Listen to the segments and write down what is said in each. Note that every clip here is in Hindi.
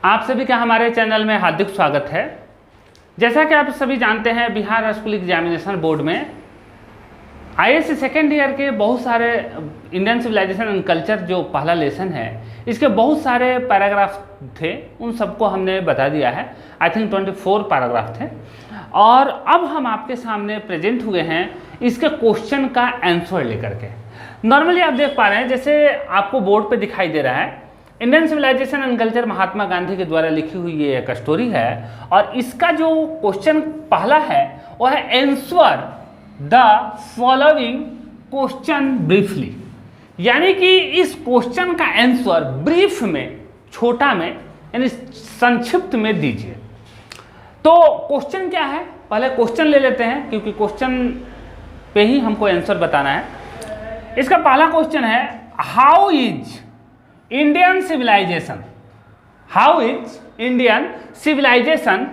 आप सभी का हमारे चैनल में हार्दिक स्वागत है। जैसा कि आप सभी जानते हैं, बिहार स्कूल एग्जामिनेशन बोर्ड में आईएएस सेकेंड ईयर के बहुत सारे इंडियन सिविलाइजेशन एंड कल्चर जो पहला लेसन है, इसके बहुत सारे पैराग्राफ थे, उन सबको हमने बता दिया है। आई थिंक 24 पैराग्राफ थे और अब हम आपके सामने प्रेजेंट हुए हैं इसके क्वेश्चन का आंसर लेकर के। नॉर्मली आप देख पा रहे हैं, जैसे आपको बोर्ड पे दिखाई दे रहा है, Indian civilisation and culture Mahatma Gandhi के द्वारा लिखी हुई ये एक स्टोरी है और इसका जो क्वेश्चन पहला है वो है answer the following question briefly, यानी कि इस क्वेश्चन का आंसर ब्रीफ में, छोटा में, यानी संक्षिप्त में दीजिए। तो क्वेश्चन क्या है, पहले क्वेश्चन ले लेते हैं क्योंकि क्वेश्चन पे ही हमको आंसर बताना है। इसका पहला क्वेश्चन है, how is Indian civilisation, how is Indian civilisation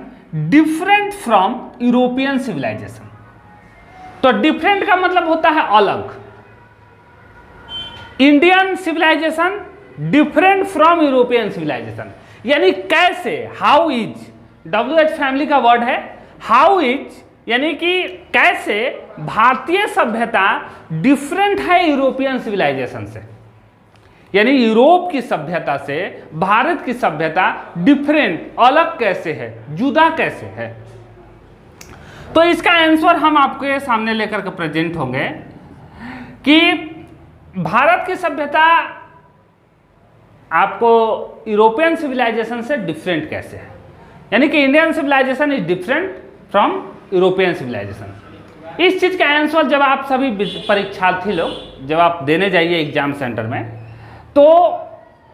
different from European civilisation. तो डिफरेंट का मतलब होता है अलग। Indian civilisation different from European civilisation, यानी कैसे, हाउ इज, WH फैमिली का वर्ड है, हाउ इज यानी कि कैसे भारतीय सभ्यता डिफरेंट है यूरोपियन सिविलाइजेशन से, यानी यूरोप की सभ्यता से भारत की सभ्यता डिफरेंट, अलग कैसे है, जुदा कैसे है। तो इसका आंसर हम आपके सामने लेकर के प्रेजेंट होंगे कि भारत की सभ्यता आपको यूरोपियन सिविलाइजेशन से डिफरेंट कैसे है, यानी कि Indian civilisation is different from European civilisation. इस चीज का आंसर जब आप सभी परीक्षार्थी लोग जब आप देने जाइए एग्जाम सेंटर में, तो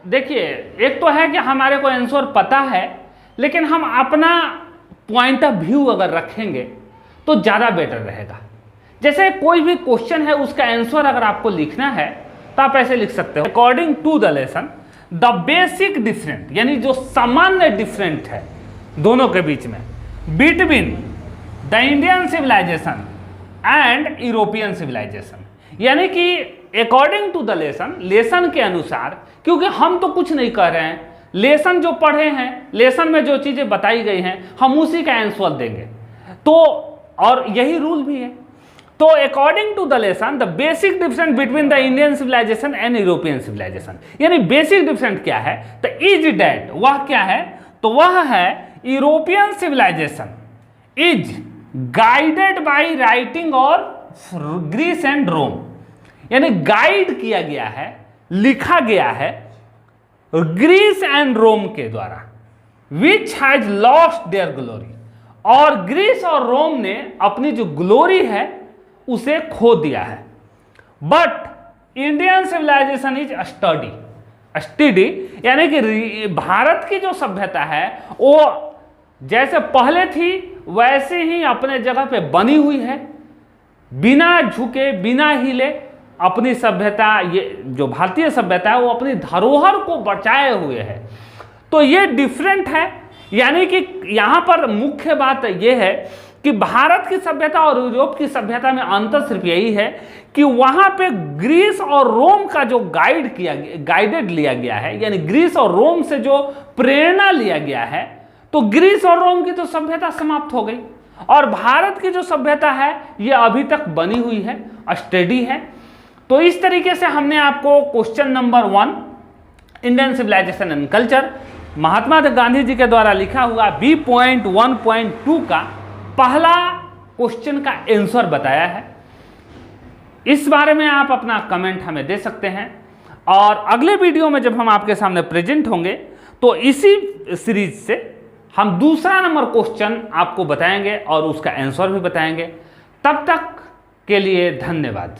देखिए, एक तो है कि हमारे को आंसर पता है, लेकिन हम अपना पॉइंट ऑफ व्यू अगर रखेंगे तो ज़्यादा बेटर रहेगा। जैसे कोई भी क्वेश्चन है, उसका आंसर अगर आपको लिखना है तो आप ऐसे लिख सकते हो, according to the lesson the basic different, यानी जो सामान्य डिफरेंट है दोनों के बीच में, between the Indian civilisation and European civilisation, यानी कि according to the lesson, lesson के अनुसार, क्योंकि हम तो कुछ नहीं कर रहे हैं, लेसन जो पढ़े हैं, लेसन में जो चीज़ें बताई गई हैं हम उसी का आंसर देंगे। तो और यही रूल भी है। तो according to the lesson the basic difference between the Indian civilisation and European civilisation, यानी बेसिक डिफरेंस क्या है, तो इज डैट, वह क्या है, तो वह है European civilisation is guided by writing और ग्रीस एंड रोम, यानी गाइड किया गया है, लिखा गया है ग्रीस एंड रोम के द्वारा, which has lost their glory, और ग्रीस और रोम ने अपनी जो ग्लोरी है उसे खो दिया है। But Indian civilisation is study, यानी कि भारत की जो सभ्यता है वो जैसे पहले थी वैसे ही अपने जगह पे बनी हुई है, बिना झुके, बिना हिले अपनी सभ्यता, ये जो भारतीय सभ्यता है वो अपनी धरोहर को बचाए हुए है। तो ये डिफरेंट है, यानी कि यहाँ पर मुख्य बात ये है कि भारत की सभ्यता और यूरोप की सभ्यता में अंतर सिर्फ यही है कि वहाँ पे ग्रीस और रोम का जो गाइडेड लिया गया है, यानी ग्रीस और रोम से जो प्रेरणा लिया गया है, तो ग्रीस और रोम की तो सभ्यता समाप्त हो गई और भारत की जो सभ्यता है ये अभी तक बनी हुई है, स्टडी है। तो इस तरीके से हमने आपको question number 1 Indian civilisation and culture Mahatma Gandhi ji के द्वारा लिखा हुआ B.1.2 का पहला क्वेश्चन का आंसर बताया है। इस बारे में आप अपना कमेंट हमें दे सकते हैं और अगले वीडियो में जब हम आपके सामने प्रेजेंट होंगे तो इसी सीरीज से हम दूसरा नंबर क्वेश्चन आपको बताएंगे और उसका आंसर भी बताएंगे। तब तक के लिए धन्यवाद।